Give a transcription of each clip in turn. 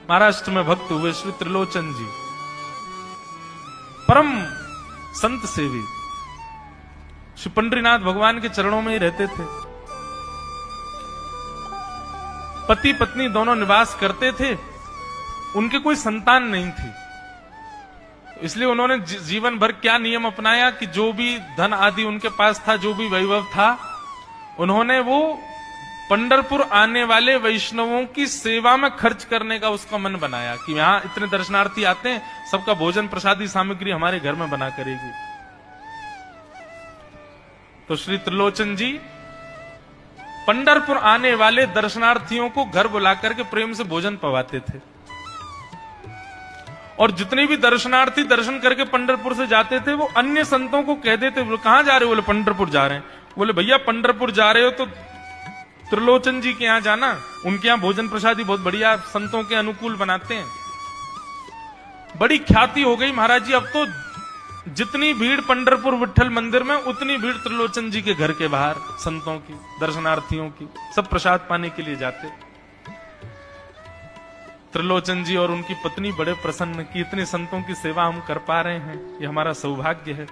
महाराष्ट्र में भक्त हुए श्री त्रिलोचन जी, परम संत सेवी, श्री पंडरीनाथ भगवान के चरणों में ही रहते थे। पति पत्नी दोनों निवास करते थे, उनके कोई संतान नहीं थी, इसलिए उन्होंने जीवन भर क्या नियम अपनाया कि जो भी धन आदि उनके पास था, जो भी वैभव था, उन्होंने वो पंढरपुर आने वाले वैष्णवों की सेवा में खर्च करने का उसका मन बनाया कि यहां इतने दर्शनार्थी आते हैं, सबका भोजन प्रसादी सामग्री हमारे घर में बना करेगी। तो श्री त्रिलोचन जी पंढरपुर आने वाले दर्शनार्थियों को घर बुलाकर के प्रेम से भोजन पवाते थे। और जितने भी दर्शनार्थी दर्शन करके पंढरपुर से जाते थे, वो अन्य संतों को कह देते, बोले कहां जा रहे हो? बोले पंढरपुर जा रहे हैं। बोले भैया पंढरपुर जा रहे हो तो त्रिलोचन जी के यहां जाना, उनके यहां भोजन प्रसादी बहुत बढ़िया संतों के अनुकूल बनाते हैं। बड़ी ख्याति हो गई महाराज जी, अब तो जितनी भीड़ पंढरपुर विठल मंदिर में, उतनी भीड़ त्रिलोचन जी के घर के बाहर संतों की, दर्शनार्थियों की, सब प्रसाद पाने के लिए जाते। त्रिलोचन जी और उनकी पत्नी बड़े प्रसन्न कि इतने संतों की सेवा हम कर पा रहे हैं, ये हमारा सौभाग्य है।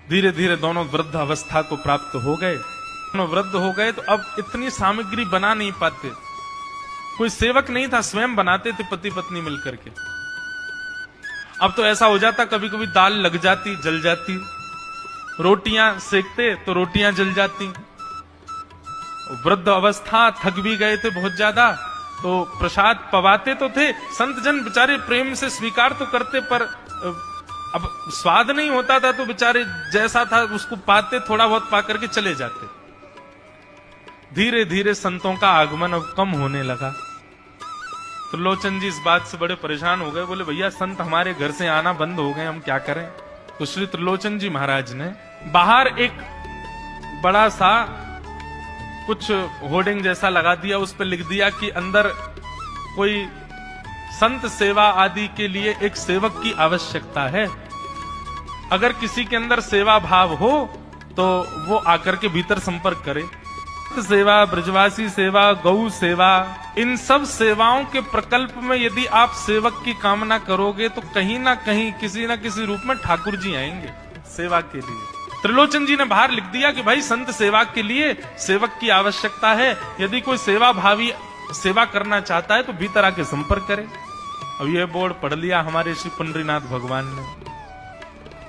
धीरे धीरे दोनों वृद्ध अवस्था को प्राप्त हो गए। दोनों वृद्ध हो गए तो अब इतनी सामग्री बना नहीं पाते, कोई सेवक नहीं था, स्वयं बनाते थे पति पत्नी मिलकर के। अब तो ऐसा हो जाता, कभी कभी दाल लग जाती, जल जाती, रोटियां सेकते तो रोटियां जल जाती। वृद्ध अवस्था, थक भी गए थे बहुत ज्यादा, तो प्रसाद पवाते तो थे, संत जन बेचारे प्रेम से स्वीकार तो करते, पर अब स्वाद नहीं होता था, तो बेचारे जैसा था उसको पाते, थोड़ा बहुत पा करके चले जाते। धीरे धीरे संतों का आगमन अब कम होने लगा। त्रिलोचन जी इस बात से बड़े परेशान हो गए, बोले भैया संत हमारे घर से आना बंद हो गए, हम क्या करें? तो श्री त्रिलोचन जी महाराज ने बाहर एक बड़ा सा कुछ होर्डिंग जैसा लगा दिया, उस पर लिख दिया कि अंदर कोई संत सेवा आदि के लिए एक सेवक की आवश्यकता है। अगर किसी के अंदर सेवा भाव हो तो वो आकर के भीतर संपर्क करे। सेवा, ब्रजवासी सेवा, गौ सेवा, इन सब सेवाओं के प्रकल्प में यदि आप सेवक की कामना करोगे तो कहीं ना कहीं किसी ना किसी रूप में ठाकुर जी आएंगे सेवा के लिए। त्रिलोचन जी ने बाहर लिख दिया कि भाई संत सेवा के लिए सेवक की आवश्यकता है, यदि कोई सेवा भावी सेवा करना चाहता है तो भीतर आके संपर्क करे। अब यह बोर्ड पढ़ लिया हमारे श्री पंडरीनाथ भगवान ने,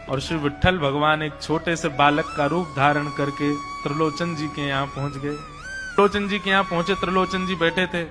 और श्री विठल भगवान एक छोटे से बालक का रूप धारण करके त्रिलोचन जी के यहाँ पहुंच गए। त्रिलोचन जी के यहाँ पहुंचे, त्रिलोचन जी बैठे थे।